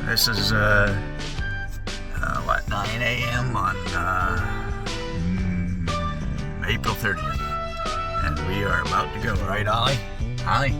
This is what, 9 a.m. on April 30th, and we are about to go, right, Ollie? Ollie?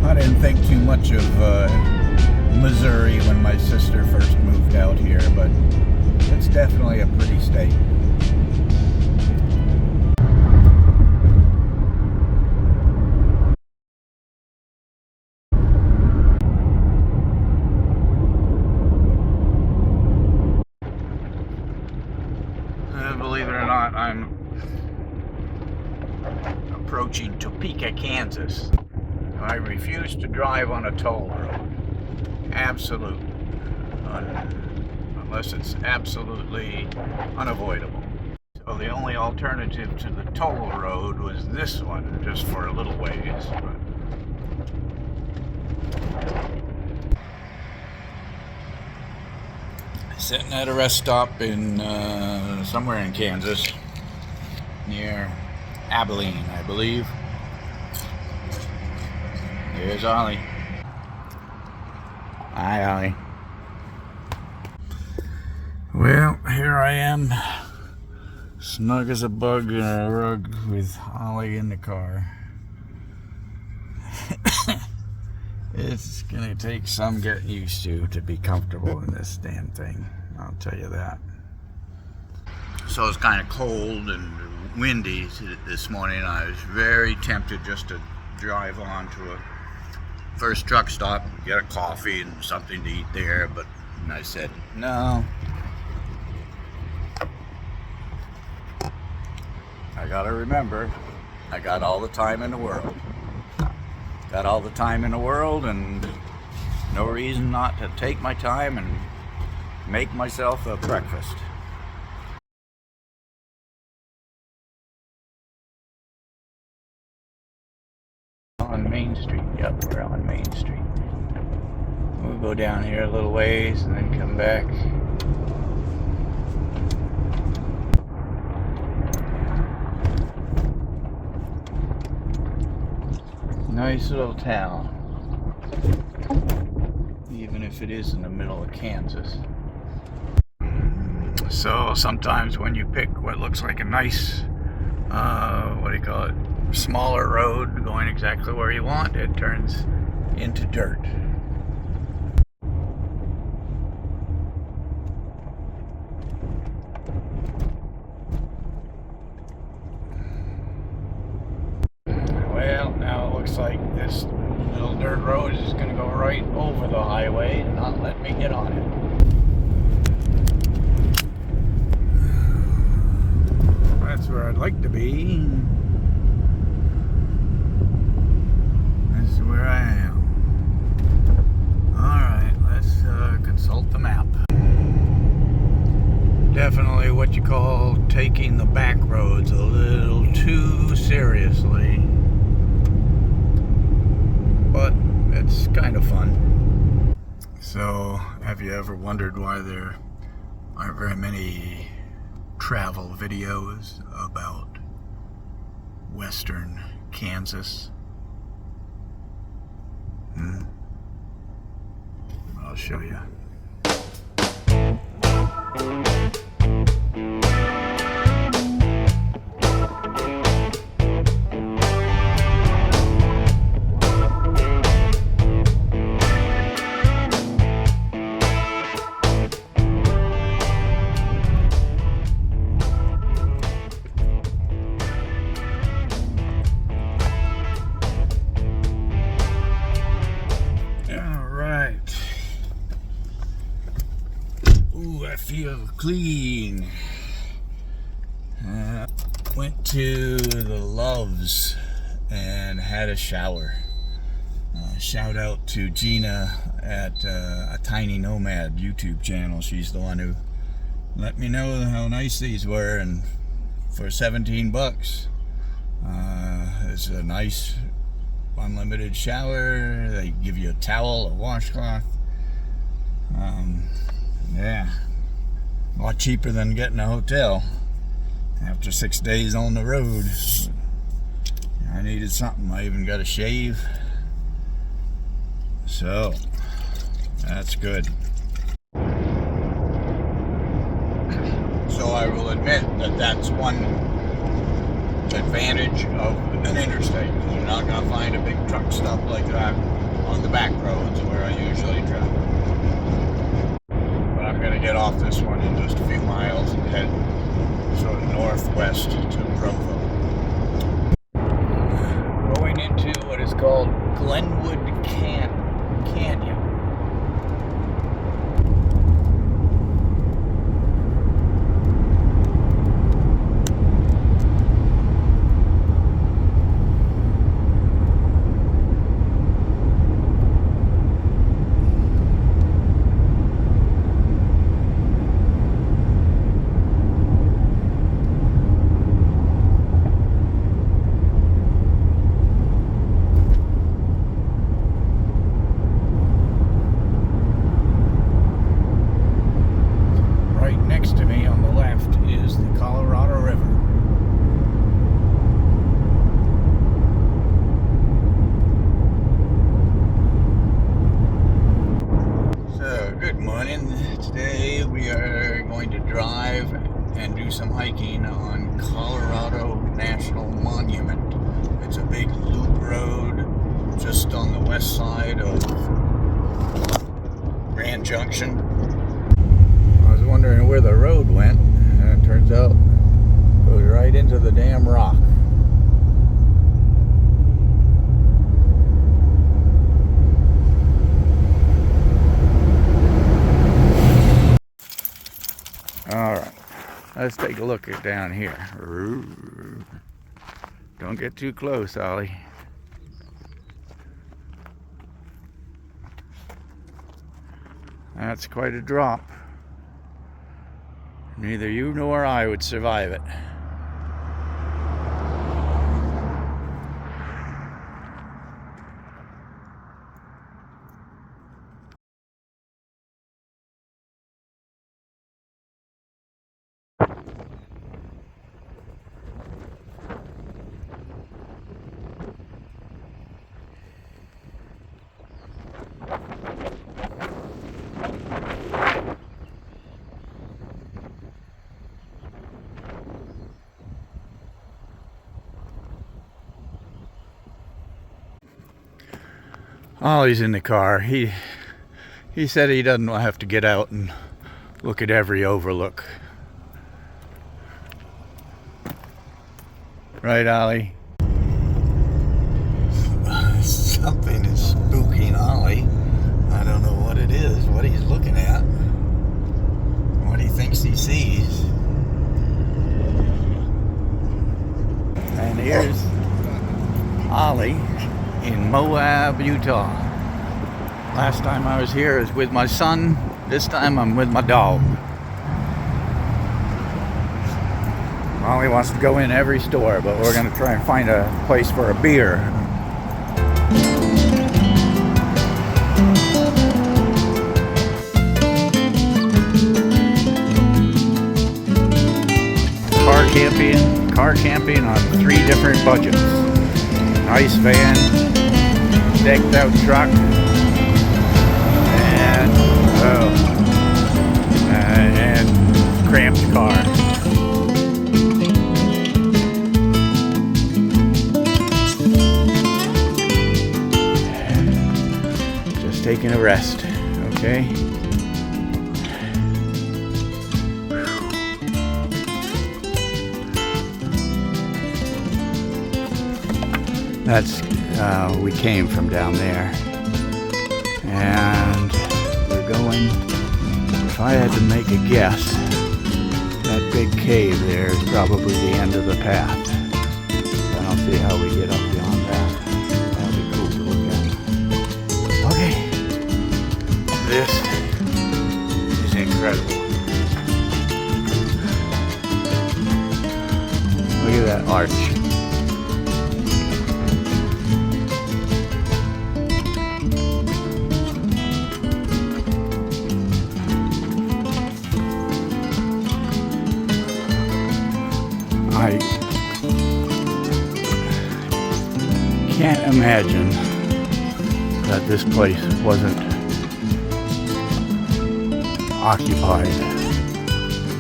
I didn't think too much of Missouri when my sister first moved out here, but it's definitely a pretty state. Believe it or not, I'm approaching Topeka, Kansas. I refuse to drive on a toll road. Absolute. Unless it's absolutely unavoidable. So the only alternative to the toll road was this one, just for a little ways. Sitting at a rest stop in somewhere in Kansas, near Abilene, I believe. There's Ollie. Hi, Ollie. Well, here I am, snug as a bug in a rug with Ollie in the car. It's gonna take some getting used to be comfortable in this damn thing, I'll tell you that. So it's kind of cold and windy this morning. I was very tempted just to drive on to a first truck stop and get a coffee and something to eat there, but I said no. I gotta remember, I got all the time in the world. Got all the time in the world, and no reason not to take my time and make myself a breakfast. On Main Street, yep, we're on Main Street. We'll go down here a little ways and then come back. Nice little town, even if it is in the middle of Kansas. So sometimes when you pick what looks like a nice, what do you call it, smaller road going exactly where you want, it turns into dirt. Well, now it looks like this little dirt road is going to go right over the highway and not let me get on it. That's where I'd like to be. This is where I am. Alright, let's consult the map. Definitely what you call taking the back roads a little too seriously. But it's kind of fun. So, have you ever wondered why there aren't very many travel videos about western Kansas? I'll show you. Ooh, I feel clean. Went to the Loves and had a shower. Shout out to Gina at a Tiny Nomad YouTube channel. She's the one who let me know how nice these were, and for 17 bucks it's a nice unlimited shower. They give you a towel, a washcloth. Yeah, a lot cheaper than getting a hotel after 6 days on the road. I needed something. I even got a shave, so that's good. So I will admit that that's one advantage of an interstate. You're not going to find a big truck stop like that on the back roads where I usually travel. But I'm going to get off this one in just a few miles and head sort of northwest to Provo. Going into what is called Glenwood Canyon. Today we are going to drive and do some hiking on Colorado National Monument. It's a big loop road just on the west side of Grand Junction. I was wondering where the road went, and it turns out it goes right into the damn rock. Alright, let's take a look at down here. Don't get too close, Ollie. That's quite a drop. Neither you nor I would survive it. Ollie's in the car. He said he doesn't have to get out and look at every overlook. Right, Ollie? Something is spooking Ollie. I don't know what it is, what he's looking at, what he thinks he sees. And here's Ollie in Moab, Utah. Last time I was here was with my son. This time I'm with my dog. Ollie wants to go in every store, but we're going to try and find a place for a beer. Car camping on 3 different budgets. Nice van, decked out truck, and cramped car. Just taking a rest, okay? That's, we came from down there, and we're going, if I had to make a guess, that big cave there is probably the end of the path. I don't see how we get up beyond that. That'd be cool to look at. Okay. This is incredible. Look at that arch. I can't imagine that this place wasn't occupied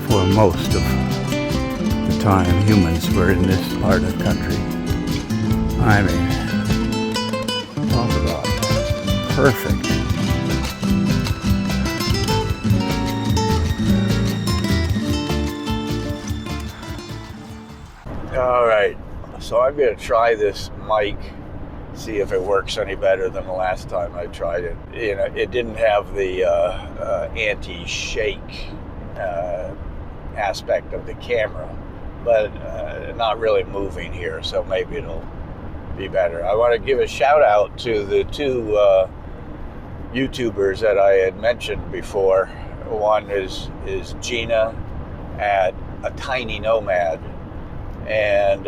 for most of the time humans were in this part of the country. I mean, talk about perfect. All right, so I'm going to try this mic, see if it works any better than the last time I tried it. You know, it didn't have the anti-shake aspect of the camera, but not really moving here, so maybe it'll be better. I want to give a shout out to the two YouTubers that I had mentioned before. One is Gina at A Tiny Nomad. And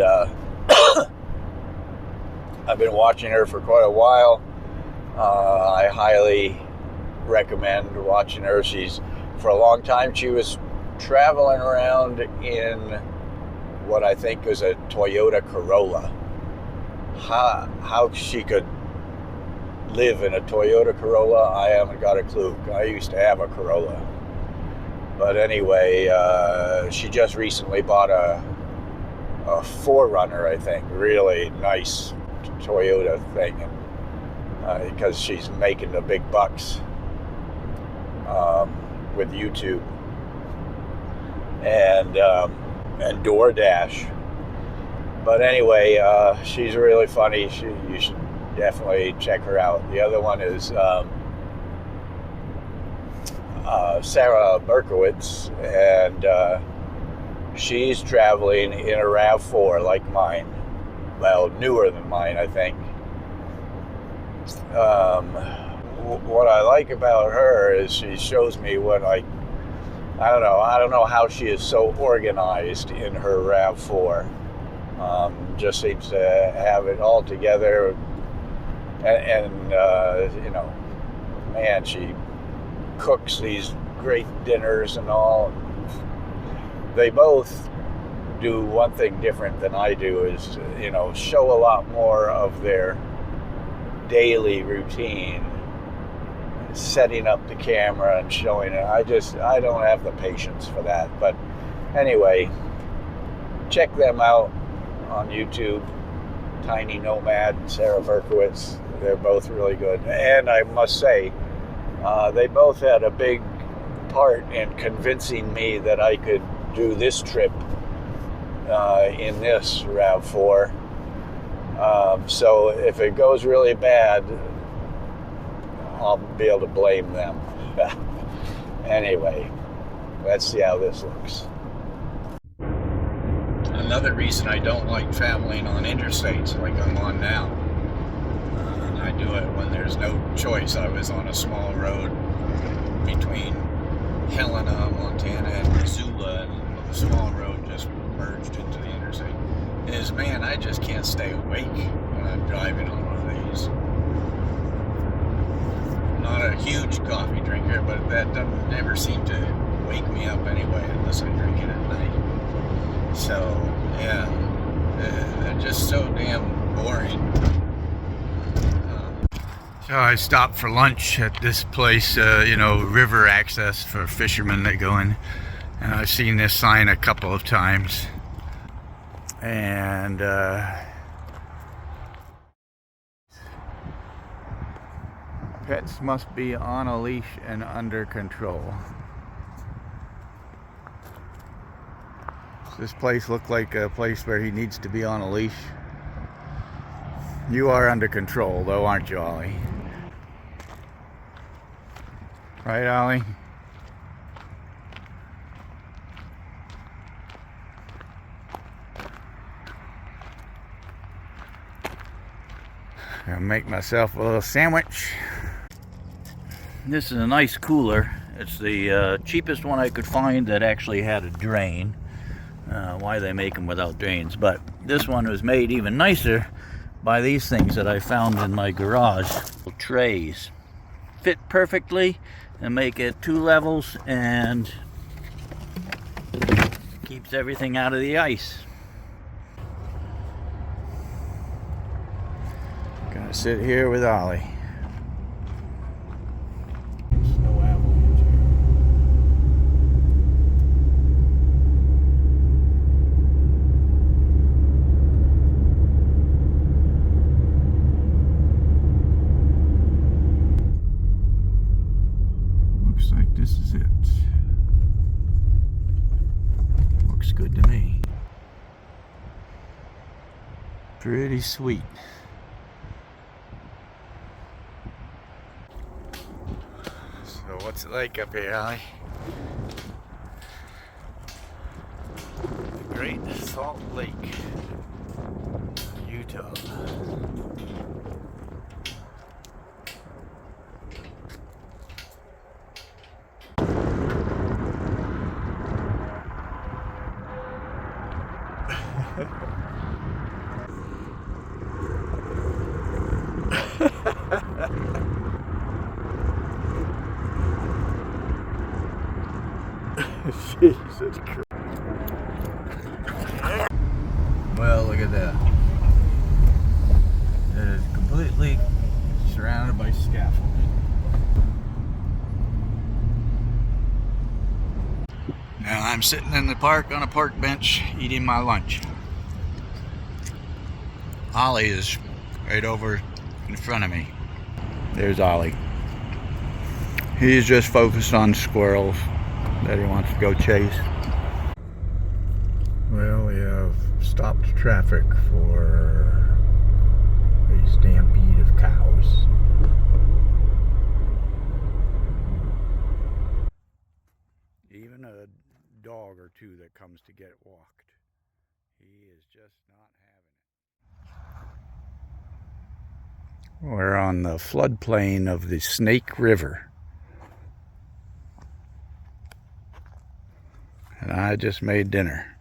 I've been watching her for quite a while. I highly recommend watching her. For a long time, she was traveling around in what I think was a Toyota Corolla. How she could live in a Toyota Corolla, I haven't got a clue. I used to have a Corolla. But anyway, she just recently bought a 4Runner, I think, really nice Toyota thing, and because she's making the big bucks with YouTube and DoorDash. But anyway, she's really funny. You should definitely check her out. The other one is Sarah Berkowitz, and she's traveling in a RAV4 like mine. Well, newer than mine, I think. What I like about her is she shows me what I don't know how she is so organized in her RAV4. Just seems to have it all together. And you know, man, she cooks these great dinners and all. They both do one thing different than I do, is, you know, show a lot more of their daily routine, setting up the camera and showing it. I don't have the patience for that. But anyway, check them out on YouTube. Tiny Nomad, Sarah Berkowitz. They're both really good. And I must say, they both had a big part in convincing me that I could do this trip in this RAV4. So if it goes really bad, I'll be able to blame them. Anyway, let's see how this looks. Another reason I don't like traveling on interstates like I'm on now, and I do it when there's no choice. I was on a small road between Helena, Montana, and Missoula, and the small road just merged into the interstate. Is, man, I just can't stay awake when I'm driving on one of these. Not a huge coffee drinker, but that doesn't never seem to wake me up anyway unless I drink it at night. So, yeah, they're just so damn boring. So I stopped for lunch at this place, you know, river access for fishermen that go in. And I've seen this sign a couple of times. And pets must be on a leash and under control. Does this place look like a place where he needs to be on a leash? You are under control though, aren't you, Ollie? Right, Ollie? Gonna make myself a little sandwich. This is a nice cooler. It's the cheapest one I could find that actually had a drain. Why they make them without drains, but this one was made even nicer by these things that I found in my garage. Trays fit perfectly and make it 2 levels and keeps everything out of the ice. Gonna sit here with Ollie. Looks like this is it. Looks good to me. Pretty sweet. So what's it like up here, Ollie? The Great Salt Lake, Utah. Jesus Christ. Well, look at that. It is completely surrounded by scaffolding. Now I'm sitting in the park on a park bench eating my lunch. Ollie is right over in front of me. There's Ollie. He's just focused on squirrels that he wants to go chase. Well, we have stopped traffic for a stampede of cows. Even a dog or two that comes to get walked. He is just not having it. We're on the floodplain of the Snake River. And I just made dinner.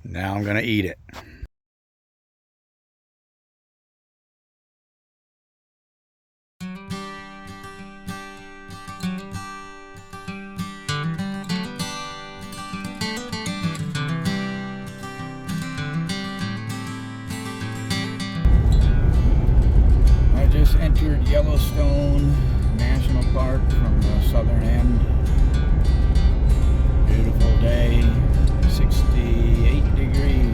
Now I'm gonna eat it. I just entered Yellowstone National Park from the southern end. Beautiful day, 68 degrees.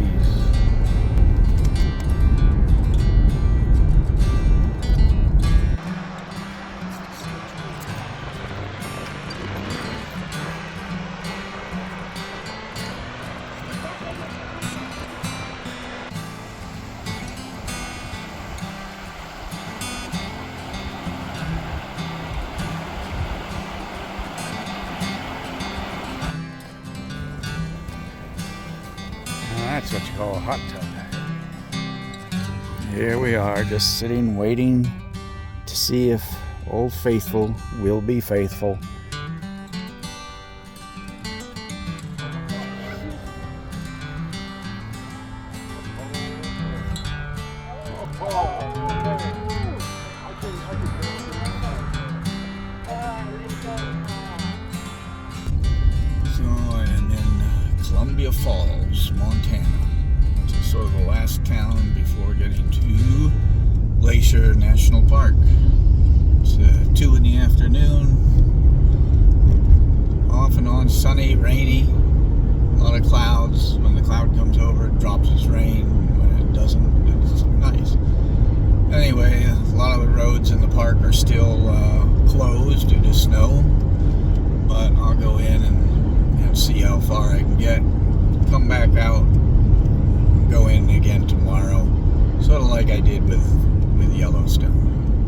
That's what you call a hot tub. Here we are, just sitting, waiting to see if Old Faithful will be faithful. So I'm in Columbia Falls, Montana. It's sort of the last town before getting to Glacier National Park. It's 2 in the afternoon. Off and on, sunny, rainy, a lot of clouds. When the cloud comes over, it drops its rain. When it doesn't, it's nice. Anyway, a lot of the roads in the park are still closed due to snow. But I'll go in and see how far I can get. Come back out, go in again tomorrow. Sort of like I did with Yellowstone.